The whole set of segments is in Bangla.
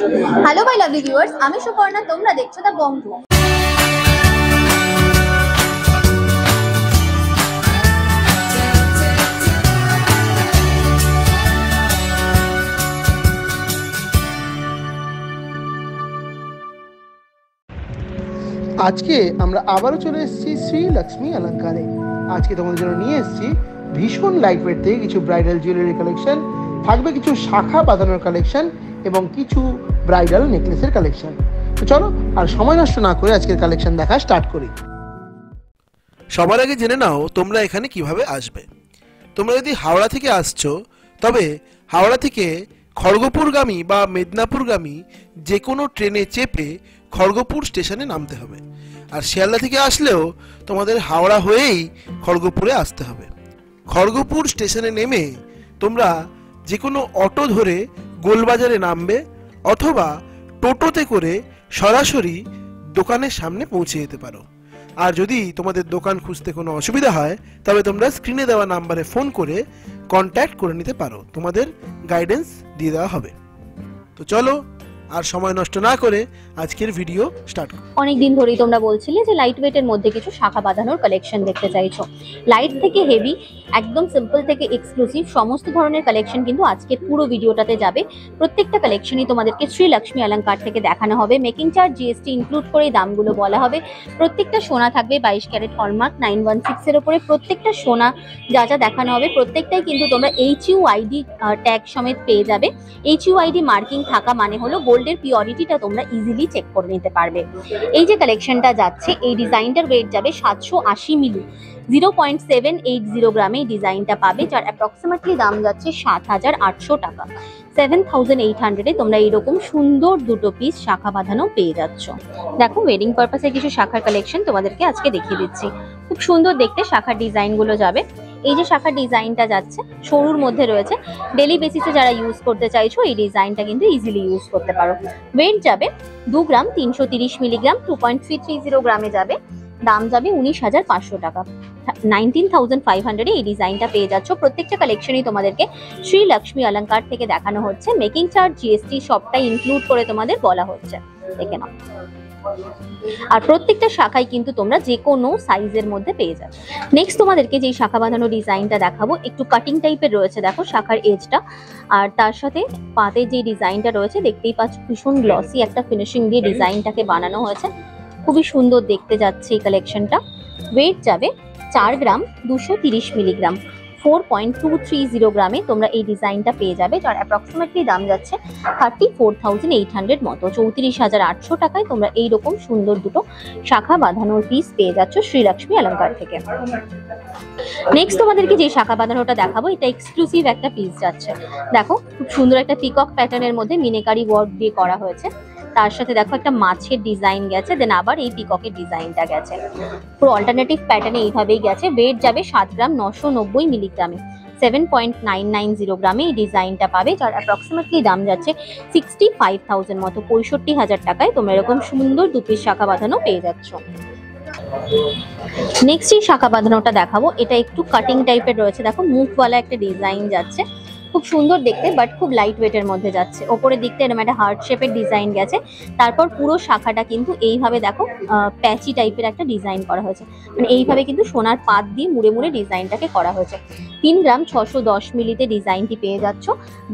হ্যালো মাই লাভলি ভিউয়ার্স, আমি সুপর্ণা, তোমরা দেখছো দা বং। আজকে আমরা আবারও চলে এসেছি শ্রী লক্ষ্মী অলঙ্কারে। আজকে তোমাদের জন্য নিয়ে এসেছি ভীষণ লাইট ওয়েট থেকে কিছু ব্রাইডাল জুয়েলারি কালেকশন, থাকবে কিছু শাখা বাঁধানোর কালেকশন এবং কিছু ব্রাইডাল নেকলেসের কালেকশন। তো চলো আর সময় নষ্ট না করে আজকের কালেকশন দেখা স্টার্ট করি। সবার আগে জেনে নাও তোমরা এখানে কিভাবে আসবে। তোমরা যদি হাওড়া থেকে আসছো তবে হাওড়া থেকে খড়গপুরগামী বা মেদিনীপুরগামী যে কোনো ট্রেনে চেপে খড়গপুর স্টেশনে নামতে হবে। আর শিয়ালদা থেকে আসলেও তোমাদের হাওড়া হয়েই খড়গপুরে আসতে হবে। খড়গপুর স্টেশনে নেমে তোমরা যে কোনো অটো ধরে গোলবাজারে নামবে অথবা টোটোতে করে সরাসরি দোকানের সামনে পৌঁছে যেতে পারো। আর যদি তোমাদের দোকান খুঁজতে কোনো অসুবিধা হয় তবে তোমরা স্ক্রিনে দেওয়া নাম্বারে ফোন করে কন্ট্যাক্ট করে নিতে পারো, তোমাদের গাইডেন্স দিয়ে দেওয়া হবে। তো চলো আর সময় নষ্ট না করে আজকের ভিডিও স্টার্ট করো। অনেকদিন ধরেই তোমরা বলছিলে যে লাইট ওয়েটের মধ্যে কিছু শাখা বাঁধানোর কালেকশন দেখতে চাইছো। লাইট থেকে হেভি, একদম সিম্পল থেকে এক্সক্লুসিভ সমস্ত ধরনের কালেকশন কিন্তু আজকের পুরো ভিডিওটাতে যাবে। প্রত্যেকটা কালেকশনই তোমাদেরকে শ্রী লক্ষ্মী অলঙ্কার থেকে দেখানো হবে। মেকিং চার্জ জিএসটি ইনক্লুড করে দামগুলো বলা হবে। প্রত্যেকটা সোনা থাকবে 22 ক্যারেট হলমার্ক 916 এর উপরে। প্রত্যেকটা সোনা যা যা দেখানো হবে প্রত্যেকটাই কিন্তু তোমরা HUID ট্যাগ সমেত পেয়ে যাবে। HUID মার্কিং থাকা মানে হলো গোল্ডের পিওরিটিটা তোমরা ইজিলি চেক করে নিতে পারবে। এই যে কালেকশনটা যাচ্ছে, এই ডিজাইনটার ওয়েট যাবে 780 মিলি, 0.780 গ্রামে এই ডিজাইনটা পাবে, যার অ্যাপ্রক্সিমেটলি দাম যাচ্ছে 7,800 টাকা। 7,800-এ তোমরা এইরকম সুন্দর দুটো পিস শাখা বাঁধানো পেয়ে যাচ্ছ। দেখো, ওয়েডিং পারপাসে কিছু শাখার কালেকশন তোমাদেরকে আজকে দেখিয়ে দিচ্ছি। খুব সুন্দর দেখতে শাখার ডিজাইনগুলো যাবে। এই যে শাখার ডিজাইনটা যাচ্ছে সরুর মধ্যে রয়েছে, ডেলি বেসিসে যারা ইউজ করতে চাইছো এই ডিজাইনটা কিন্তু ইজিলি ইউজ করতে পারো। ওয়েট যাবে 2 গ্রাম 330 মিলিগ্রাম, 2.330 গ্রামে যাবে। দাম যাবে 19,500 টাকা। 19,500-এ এই ডিজাইনটা পেয়ে যাচ্ছ। প্রত্যেকটা কালেকশনই তোমাদেরকে শ্রী লক্ষ্মী অলঙ্কার থেকে দেখানো হচ্ছে। মেকিং চার্জ জিএসটি সবটাই ইনক্লুড করে তোমাদের বলা হচ্ছে, দেখে নাও। আর প্রত্যেকটা শাখায় কিন্তু তোমরা যে কোনো সাইজের মধ্যে পেয়ে যাবে। নেক্সট তোমাদেরকে যে শাখা বাঁধানো ডিজাইনটা দেখাবো, একটু কাটিং টাইপের রয়েছে, দেখো শাখার এজটা। আর তার সাথে পাতে যে ডিজাইনটা রয়েছে দেখতেই পাচ্ছ, ভীষণ গ্লসি একটা ফিনিশিং দিয়ে ডিজাইনটাকে বানানো হয়েছে। খুবই সুন্দর দেখতে যাচ্ছে এই কালেকশনটা। ওয়েট যাবে 4 গ্রাম 230 মিলিগ্রাম, 4.230 গ্রামে তোমরা এই ডিজাইনটা পেয়ে যাবে, যার অ্যাপ্রক্সিমেটলি দাম যাচ্ছে 34,800 মতো। 34,800 টাকায় তোমরা এইরকম সুন্দর দুটো শাখা বাঁধানোর পিস পেয়ে যাচ্ছ শ্রী লক্ষ্মী অলঙ্কার থেকে। নেক্সট তোমাদেরকে যে শাখা বাঁধানোটা দেখাবো, এটা এক্সক্লুসিভ একটা পিস যাচ্ছে। দেখো, খুব সুন্দর একটা পিকক প্যাটার্নের মধ্যে মিনেকারি ওয়ার্ক দিয়ে করা হয়েছে। তার সাথে দেখো একটা মাছের ডিজাইন গেছে, দেন আবার এই পিককের ডিজাইনটা গেছে। পুরো অল্টারনেটিভ প্যাটার্নে এইভাবেই গেছে। ওয়েট যাবে 7 গ্রাম 990 মিলিগ্রামে, 7.990 গ্রামে এই ডিজাইনটা পাবে, যার অ্যাপ্রক্সিমেটলি দাম যাচ্ছে 65,000 মতো। 65,000 টাকায় তোমরা এরকম সুন্দর দু পিস শাখা বাঁধানো পেয়ে যাচ্ছ। নেক্সট এই শাখা বাঁধানোটা দেখাবো, এটা একটু কাটিং টাইপের রয়েছে। দেখো, মুখওয়ালা একটা ডিজাইন যাচ্ছে, খুব সুন্দর দেখতে, বাট খুব লাইট ওয়েটের মধ্যে যাচ্ছে। ওপরের দিকটা এরকম একটা হার্ট শেপের ডিজাইন গেছে। তারপর পুরো শাখাটা কিন্তু এইভাবে দেখো প্যাচি টাইপের একটা ডিজাইন করা হয়েছে, মানে এইভাবে কিন্তু সোনার পাত দিয়ে মুড়ে মুড়ে ডিজাইনটাকে করা হয়েছে। 3 গ্রাম 610 মিলিতে ডিজাইনটি পেয়ে যাচ্ছ।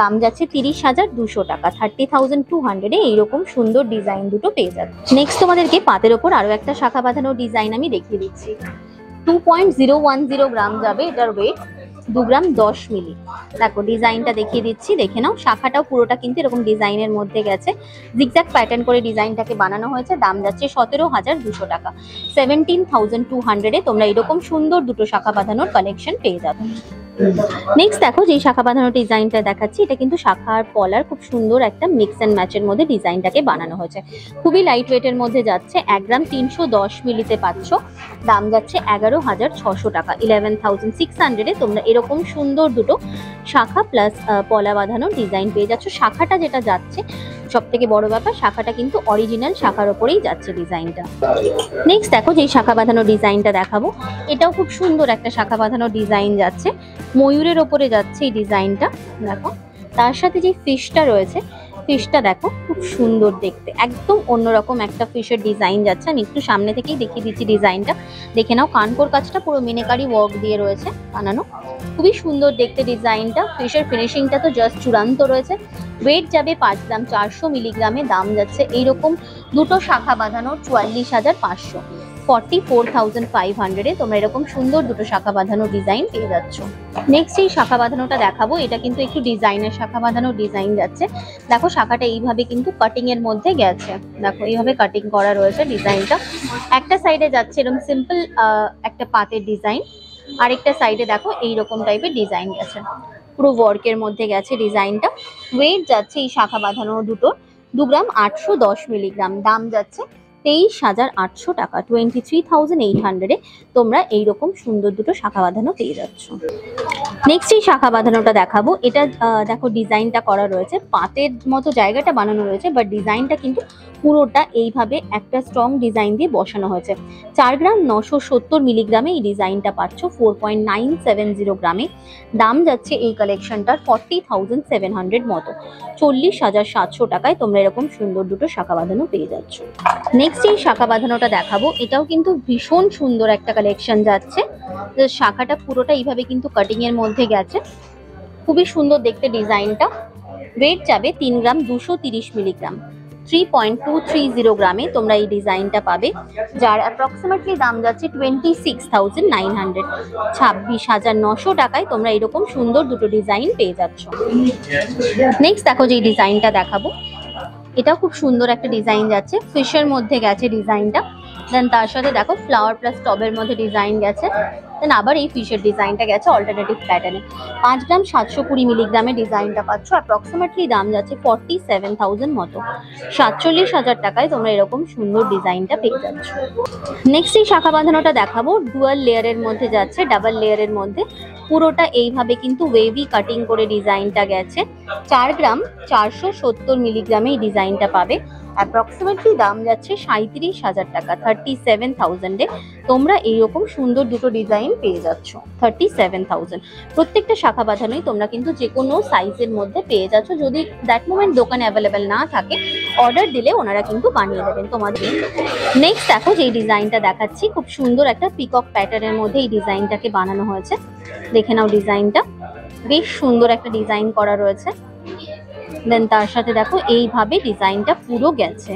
দাম যাচ্ছে 30,200 টাকা। 30,200-এ এইরকম সুন্দর ডিজাইন দুটো পেয়ে যাচ্ছে। নেক্সট তোমাদেরকে পাতের ওপর আরো একটা শাখা বাঁধানোর ডিজাইন আমি দেখিয়ে দিচ্ছি। 2.010 গ্রাম যাবে এটার ওয়েট, 2 গ্রাম 10 মিলি। দেখো ডিজাইনটা দেখিয়ে দিচ্ছি, দেখে নাও। শাখাটাও পুরোটা কিন্তু এরকম ডিজাইনের মধ্যে গেছে, জিগজ্যাগ প্যাটার্ন করে ডিজাইনটাকে বানানো হয়েছে। দাম যাচ্ছে 17,200 টাকা। 17,200-এ তোমরা এরকম সুন্দর দুটো শাখা বাঁধানোর কালেকশন পেয়ে যাবে। নেক্সট দেখো, যে শাখা বাঁধানো ডিজাইনটা দেখাচ্ছি, এটা কিন্তু শাখার পলার খুব সুন্দর একটা মিক্স অ্যান্ড ম্যাচের মধ্যে ডিজাইনটাকে বানানো হয়েছে। খুবই লাইট ওয়েটের মধ্যে যাচ্ছে। 1 গ্রাম 310 মিলিতে পাচ্ছ। দাম যাচ্ছে 11,600 টাকা। 11,600-এ তোমরা এরকম সুন্দর দুটো শাখা প্লাস পলা বাঁধানো ডিজাইন পেয়ে যাচ্ছ। শাখাটা যেটা যাচ্ছে, সব থেকে বড় ব্যাপার, শাখাটা কিন্তু অরিজিনাল শাখার ওপরেই যাচ্ছে ডিজাইনটা। নেক্সট দেখো, যেই শাখা বাঁধানো ডিজাইনটা দেখাবো, এটাও খুব সুন্দর একটা শাখা বাঁধানো ডিজাইন যাচ্ছে। ময়ূরের ওপরে যাচ্ছে এই ডিজাইনটা। দেখো, তার সাথে যে ফিশটা রয়েছে ফিশটা দেখো খুব সুন্দর দেখতে, একদম অন্যরকম একটা ফিশের ডিজাইন যাচ্ছে। আমি একটু সামনে থেকেই দেখিয়ে দিচ্ছি ডিজাইনটা, দেখে নাও। কানকোর কাজটা পুরো মিনাকারি ওয়ার্ক দিয়ে রয়েছে বানানো, খুবই সুন্দর দেখতে ডিজাইনটা। ফিশের ফিনিশিংটা তো জাস্ট চূড়ান্ত রয়েছে। ওয়েট যাবে 5 গ্রাম 400 মিলিগ্রামে, দাম যাচ্ছে এইরকম দুটো শাখা বাঁধানো 44,500, 44,500 তোমরা এরকম সুন্দর দুটো শাখা বাঁধানো ডিজাইন পেয়ে যাচ্ছ। নেক্সট এই শাখা বাঁধানোটা দেখাবো, এটা কিন্তু একটু ডিজাইনের শাখা বাঁধানো ডিজাইন যাচ্ছে। দেখো শাখাটা এইভাবে কিন্তু কাটিং এর মধ্যে গেছে, দেখো এইভাবে কাটিং করা রয়েছে ডিজাইনটা। একটা সাইডে যাচ্ছে এরকম সিম্পল একটা পাতের ডিজাইন, আরেকটা সাইডে দেখো এইরকম টাইপের ডিজাইন গেছে, পুরো ওয়ার্কের মধ্যে গেছে ডিজাইনটা। ওয়েট যাচ্ছে এই শাখা বাঁধানো দুটো 2 গ্রাম 810 মিলিগ্রাম, দাম যাচ্ছে 23,800 টাকা, 23,800 তোমরা এইরকম সুন্দর দুটো শাখা বাঁধানো পেয়ে যাচ্ছ। নেক্সট এই শাখা বাঁধানোটা দেখাবো, এটা দেখো ডিজাইনটা করা রয়েছে, পাতের মতো জায়গাটা বানানো রয়েছে, বাট ডিজাইনটা কিন্তু পুরোটা এইভাবে একটা স্ট্রং ডিজাইন দিয়ে বসানো হয়েছে। 4 গ্রাম 970 মিলিগ্রামে এই ডিজাইনটা পাচ্ছ, 4.970 গ্রামে। দাম যাচ্ছে এই কালেকশনটার 40,700 মতো, 40,700 টাকায় তোমরা এরকম সুন্দর দুটো শাখা বাঁধানো পেয়ে যাচ্ছ। নেক্সট এই শাখা বাঁধানোটা দেখাবো, এটাও কিন্তু ভীষণ সুন্দর একটা কালেকশন যাচ্ছে। শাখাটা পুরোটা এইভাবে কিন্তু কাটিং এর মধ্যে গেছে, খুবই সুন্দর দেখতে ডিজাইনটা। ওয়েট যাবে 3 গ্রাম 230 মিলিগ্রাম, 3.230 গ্রামে তোমরা এই ডিজাইনটা পাবে, যার অ্যাপ্রক্সিমেটলি দাম যাচ্ছে 26,900, 26,900 টাকায় তোমরা এরকম সুন্দর দুটো ডিজাইন পেয়ে যাচ্ছ। নেক্সট দেখো যে ডিজাইনটা দেখাবো, এটা খুব সুন্দর একটা ডিজাইন যাচ্ছে, ফিশের মধ্যে গেছে ডিজাইনটা। দেন তার সাথে দেখো ফ্লাওয়ার প্লাস টবের মধ্যে ডিজাইন গেছে। দেন আবার এই ফিশের ডিজাইনটা গেছে অল্টারনেটিভ প্যাটার্নে। 5 গ্রাম 720 মিলিগ্রামে ডিজাইনটা পাচ্ছ, অ্যাপ্রক্সিমেটলি দাম যাচ্ছে 47,000 মতো, 47,000 টাকায় তোমরা এরকম সুন্দর ডিজাইনটা পেয়ে যাচ্ছ। নেক্সট এই শাখা বাঁধানোটা দেখাবো, ডুয়াল লেয়ারের মধ্যে যাচ্ছে, ডাবল লেয়ারের মধ্যে, পুরোটা এইভাবে কিন্তু ওয়েভি কাটিং করে ডিজাইনটা গেছে। 4 গ্রাম 470 মিলিগ্রামে এই ডিজাইনটা পাবে, অ্যাপ্রক্সিমেটলি দাম যাচ্ছে 37,000 টাকা, 37,000 তোমরা এইরকম সুন্দর দুটো ডিজাইন পেয়ে যাচ্ছ, 37,000। প্রত্যেকটা শাখা বাঁধানোই তোমরা কিন্তু যে কোনো সাইজের মধ্যে পেয়ে যাচ্ছ, যদি দ্যাট মোমেন্ট দোকানে অ্যাভেলেবেল না থাকে অর্ডার দিলে ওনারা কিন্তু বানিয়ে দেবেন তোমাদের। নেক্সট দেখো যে ডিজাইনটা দেখাচ্ছি, খুব সুন্দর একটা পিকক প্যাটার্নের মধ্যে এই ডিজাইনটাকে বানানো হয়েছে, দেখে নাও ডিজাইনটা, বেশ সুন্দর একটা ডিজাইন করা রয়েছে। দেন তার সাথে দেখো এইভাবে ডিজাইনটা পুরো গেছে,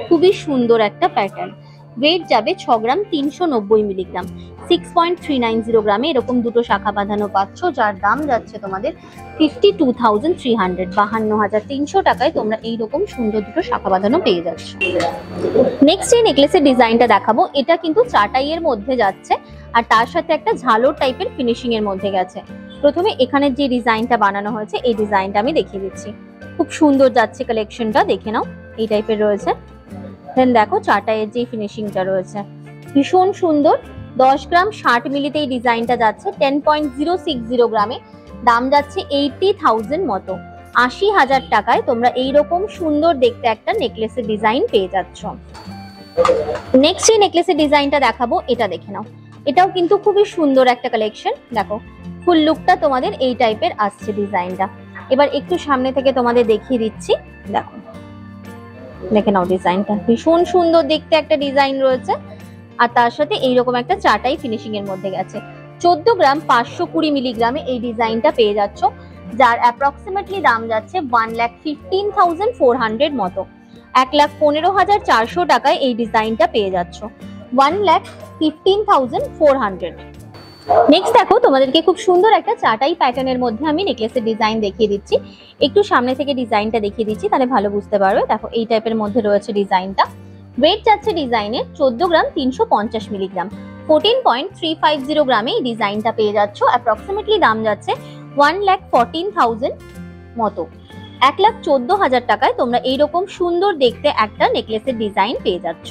খুবই সুন্দর একটা প্যাটার্ন। ওয়েট যাবে 6 গ্রাম 390 মিলিগ্রাম, 6.390 গ্রামে এরকম দুটো শাখা বাঁধানো পাচ্ছ, যার দাম যাচ্ছে তোমাদের 52,300, 52,300 টাকায় তোমরা এইরকম সুন্দর দুটো শাখা বাঁধানো পেয়ে যাচ্ছ। নেক্সট এই নেকলেসের ডিজাইনটা দেখাবো, এটা কিন্তু চাটাইয়ের মধ্যে যাচ্ছে, আর তার সাথে একটা ঝালর টাইপের ফিনিশিং এর মধ্যে গেছে। প্রথমে এখানে যে ডিজাইনটা বানানো হয়েছে এই ডিজাইনটা আমি দেখিয়ে দিচ্ছি, খুব সুন্দর যাচ্ছে কালেকশনটা, দেখে নাও এই টাইপের রয়েছে। দেন দেখো চাটাইয়ের যে ফিনিশিংটা রয়েছে ভীষণ সুন্দর। 10 গ্রাম 60 মিলিতে এই ডিজাইনটা যাচ্ছে, 10.060 গ্রামে, দাম যাচ্ছে 80,000 মতো, 80,000 টাকায় তোমরা এইরকম সুন্দর দেখতে একটা নেকলেসের ডিজাইন পেয়ে যাচ্ছ। নেক্সট এই নেকলেসের ডিজাইনটা দেখাবো, এটা দেখে নাও, এটাও কিন্তু খুবই সুন্দর একটা কালেকশন। দেখো ফুল লুকটা তোমাদের এই টাইপের আসছে ডিজাইনটা। এবার একটু সামনে থেকে তোমাদের দেখিয়ে দিচ্ছি, দেখো দেখে নাও ডিজাইনটা, ভীষণ সুন্দর দেখতে একটা ডিজাইন রয়েছে, আর তার সাথে এইরকম একটা চাটাই ফিনিশিং এর মধ্যে গেছে। 14 গ্রাম 520 মিলিগ্রামে এই ডিজাইনটা পেয়ে যাচ্ছ, যার অ্যাপ্রক্সিমেটলি দাম যাচ্ছে 1,15,400 মতো, 1,15,400 টাকায় এই ডিজাইনটা পেয়ে যাচ্ছ, 1,15,400। নেক্সট দেখো তোমাদেরকে খুব সুন্দর একটা চাটাই প্যাটার্নের মধ্যে আমি নেকলেসের ডিজাইন দেখিয়ে দিচ্ছি, একটু সামনে থেকে ডিজাইনটা দেখিয়ে দিচ্ছি তাহলে ভালো বুঝতে পারবে। দেখো এই টাইপের মধ্যে রয়েছে ডিজাইনটা। ওয়েট যাচ্ছে ডিজাইনের 14 গ্রাম 350 মিলিগ্রাম, 14.350 গ্রামে এই ডিজাইনটা পেয়ে যাচ্ছ, অ্যাপ্রক্সিমেটলি দাম যাচ্ছে 1,14,000 মতো, 1,14,000 টাকায় তোমরা এইরকম সুন্দর দেখতে একটা নেকলেসের ডিজাইন পেয়ে যাচ্ছ।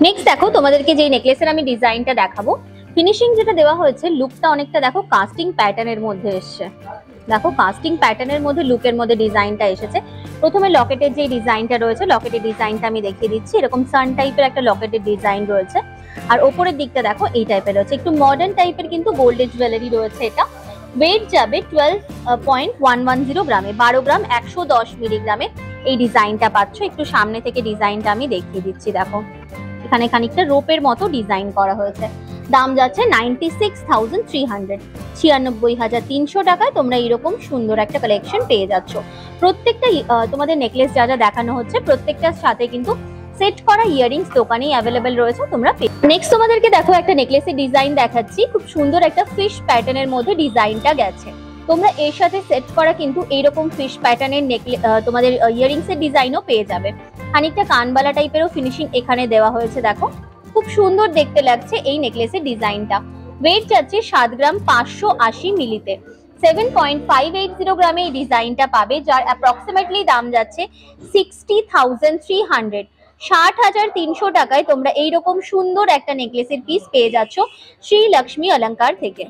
নেক্সট দেখো তোমাদেরকে যে নেকলেসের আমি ডিজাইনটা দেখাবো, ফিনিশিং যেটা দেওয়া হয়েছে লুকটা অনেকটা দেখো কাস্টিং প্যাটার্নের মধ্যে এসছে, দেখো কাস্টিং প্যাটার্নের মধ্যে লুকের মধ্যে ডিজাইনটা এসেছে। প্রথমে লকেটের যে ডিজাইনটা রয়েছে, লকেটের ডিজাইনটা আমি দেখিয়ে দিচ্ছি, এরকম সান টাইপের একটা লকেটের ডিজাইন রয়েছে, আর ওপরের দিকটা দেখো এই টাইপের রয়েছে, একটু মডার্ন টাইপের কিন্তু গোল্ডের জুয়েলারি রয়েছে এটা। ওয়েট যাবে 12.110 গ্রামে, 12 গ্রাম 110 মিলিগ্রামে এই ডিজাইনটা পাচ্ছ। একটু সামনে থেকে ডিজাইনটা আমি দেখিয়ে দিচ্ছি, দেখো এখানে খানিকটা রোপের মতো ডিজাইন করা হয়েছে। দাম যাচ্ছে 96,300, 96,300 টাকায় তোমরা এরকম সুন্দর একটা কালেকশন পেয়ে যাচ্ছ। প্রত্যেকটা তোমাদের নেকলেস যা যা দেখানো হচ্ছে প্রত্যেকটার সাথে কিন্তু সেট করা ইয়াররিংস দোকানেই অ্যাভেলেবেল রয়েছে, তোমরা নেক্সট তোমাদেরকে দেখো একটা নেকলেসের ডিজাইন দেখাচ্ছি। খুব সুন্দর একটা ফিশ প্যাটার্নের মধ্যে ডিজাইনটা গেছে। তোমরা এর সাথে সেট করা কিন্তু এইরকম ফিশ প্যাটার্নের তোমাদের ইয়াররিংস এর ডিজাইনও পেয়ে যাবে। খানিকটা কানবালা টাইপেরও ফিনিশিং এখানে দেওয়া হয়েছে, দেখো খুব সুন্দর দেখতে লাগছে এই নেকলেসের ডিজাইনটা। ওয়েট যাচ্ছে 7 গ্রাম 580 মিলিতে, 7.580 গ্রামে এই ডিজাইনটা পাবে, যার অ্যাপ্রক্সিমেটলি দাম যাচ্ছে 60,300, 60,300 টাকায় তোমরা এইরকম সুন্দর একটা নেকলেসের পিস পেয়ে যাচ্ছ শ্রী লক্ষ্মী অলংকার থেকে।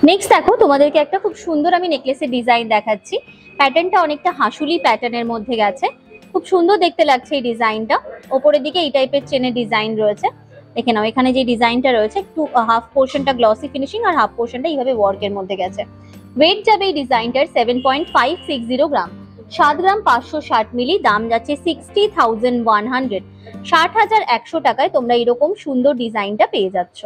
নেক্সট দেখো তোমাদেরকে একটা খুব সুন্দর আমি নেকলেসের ডিজাইন দেখাচ্ছি। প্যাটার্নটা অনেকটা হাসুলি প্যাটার্নের মধ্যে গেছে, খুব সুন্দর দেখতে লাগছে এই ডিজাইনটা। ওপরের দিকে এই টাইপের চেনের ডিজাইন রয়েছে, দেখে নাও এখানে যে ডিজাইনটা রয়েছে একটু হাফ পোর্শনটা গ্লসি ফিনিশিং আর হাফ পোর্শনটা এইভাবে ওয়ার্কের মধ্যে গেছে। ওয়েট যাবে এই ডিজাইনটার 7.560 গ্রাম, 7 গ্রাম 560 মিলি, দাম যাচ্ছে 60,100, 60,100 টাকায় তোমরা এরকম সুন্দর ডিজাইনটা পেয়ে যাচ্ছ।